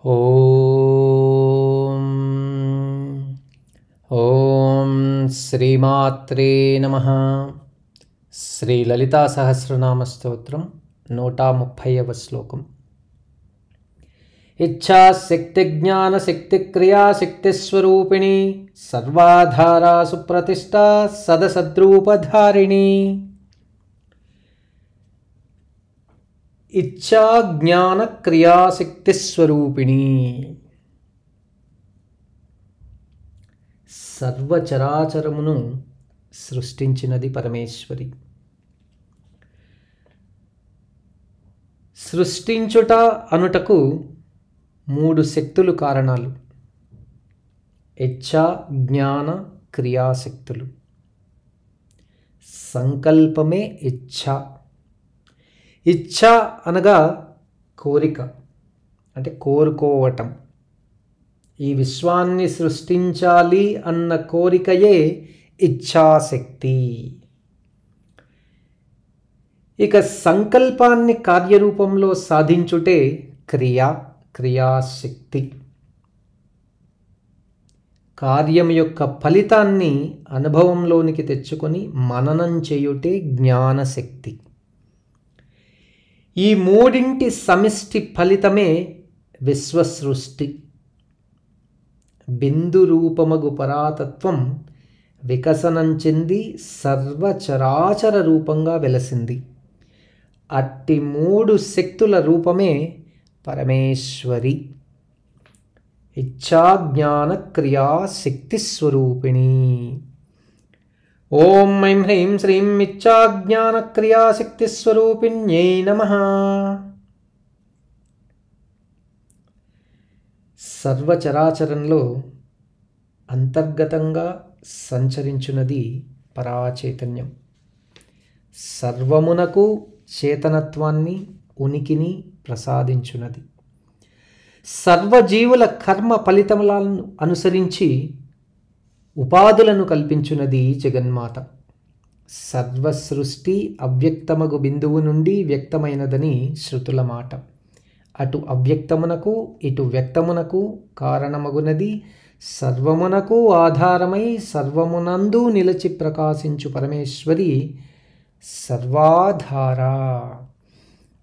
ఓం ఓం శ్రీమాత్రే నమః. శ్రీ లలితా సహస్రనామ స్తోత్రం 130వ శ్లోకం. ఇచ్ఛాశక్తి జ్ఞాన శక్తి క్రియా శక్తి స్వరూపిణి సర్వాధారా సుప్రతిష్ఠా సదసద్రూపధారిణి. ఇచ్ఛా జ్ఞాన క్రియాశక్తి స్వరూపిణి. సర్వచరాచరమును సృష్టించినది పరమేశ్వరి. సృష్టించుట అనుటకు 3 శక్తులు కారణాలు: ఇచ్ఛా జ్ఞాన క్రియాశక్తులు. సంకల్పమే ఇచ్ఛ. ఇచ్ఛ అనగా కోరిక, అంటే కోరుకోవటం. ఈ విశ్వాన్ని సృష్టించాలి అన్న కోరికయే ఇచ్ఛాశక్తి. ఇక సంకల్పాన్ని కార్యరూపంలో సాధించుటే క్రియాశక్తి. కార్యం యొక్క ఫలితాన్ని అనుభవంలోనికి తెచ్చుకొని మననం చేయుటే జ్ఞానశక్తి. ఈ 3 సమిష్టి ఫలితమే విశ్వసృష్టి. బిందు రూపమగు పరాతత్వం వికసనం చెంది సర్వచరాచర రూపంగా వెలసింది. అట్టి 3 శక్తుల రూపమే పరమేశ్వరి. ఇచ్ఛా జ్ఞాన క్రియా శక్తి స్వరూపిణి. ఓం ఐం హ్రీం శ్రీం ఇచ్ఛా జ్ఞాన క్రియా శక్తి స్వరూపిణ్యై నమః. సర్వచరాచరంలో అంతర్గతంగా సంచరించున్నది పరాచైతన్యం. సర్వమునకు చేతనత్వాన్ని, ఉనికిని ప్రసాదించున్నది. సర్వజీవుల కర్మ ఫలితములను అనుసరించి ఉపాధులను కల్పించున్నది జగన్మాత. సర్వసృష్టి అవ్యక్తమగు బిందువు నుండి వ్యక్తమైనదని శృతుల మాట. అటు అవ్యక్తమునకు ఇటు వ్యక్తమునకు కారణమగునది సర్వమునకు ఆధారమై సర్వమునందు నిలచి ప్రకాశించు పరమేశ్వరి సర్వాధారా.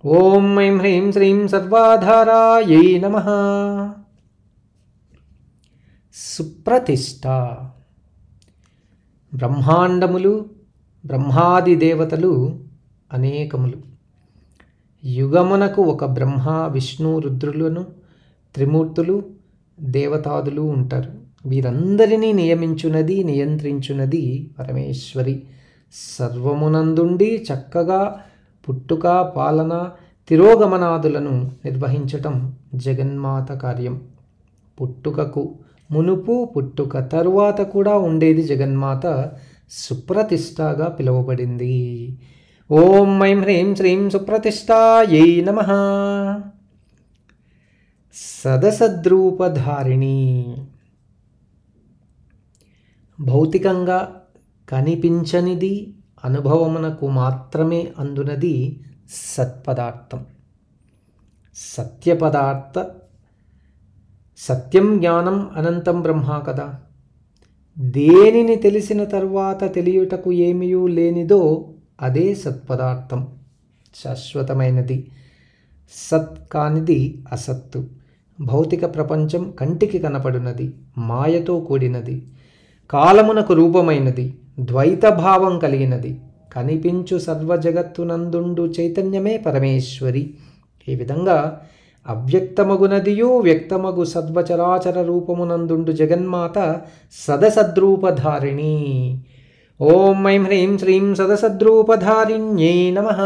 ఓం ఐం హ్రీం శ్రీం సర్వాధారాయై నమః. సుప్రతిష్ఠ. బ్రహ్మాండములు, బ్రహ్మాది దేవతలు అనేకములు. యుగమునకు ఒక బ్రహ్మ, విష్ణు, రుద్రులను, త్రిమూర్తులు, దేవతాదులు ఉంటారు. వీరందరినీ నియమించున్నది, నియంత్రించున్నది పరమేశ్వరి. సర్వమునందుండి చక్కగా పుట్టుక, పాలన, తిరోగమనాదులను నిర్వహించటం జగన్మాత కార్యం. పుట్టుకకు మునుపు, పుట్టుక తరువాత కూడా ఉండేది జగన్మాత. సుప్రతిష్ఠగా పిలువబడింది. ఓం ఐం హ్రీం శ్రీం సుప్రతిష్ఠాయై నమః. సదసద్రూపధారిణి. భౌతికంగా కనిపించనిది, అనుభవమునకు మాత్రమే అందునది సత్పదార్థం. సత్యపదార్థ. సత్యం జ్ఞానం అనంతం బ్రహ్మ కదా. దేనిని తెలిసిన తరువాత తెలియుటకు ఏమీ లేనిదో అదే సత్పదార్థం. శాశ్వతమైనది. సత్ కానిది అసత్తు. భౌతిక ప్రపంచం కంటికి కనపడునది, మాయతో కూడినది, కాలమునకు రూపమైనది, ద్వైత భావం కలిగినది. కనిపించు సర్వజగత్తునందుండు చైతన్యమే పరమేశ్వరి. ఈ విధంగా అవ్యక్తమగునదియు వ్యక్తమగు సర్వచరాచర రూపమునందుండు జగన్మాత సదసద్రూపధారిణి. ఓం ఐం హ్రీం శ్రీం సదసద్రూపధారిణ్యై నమః.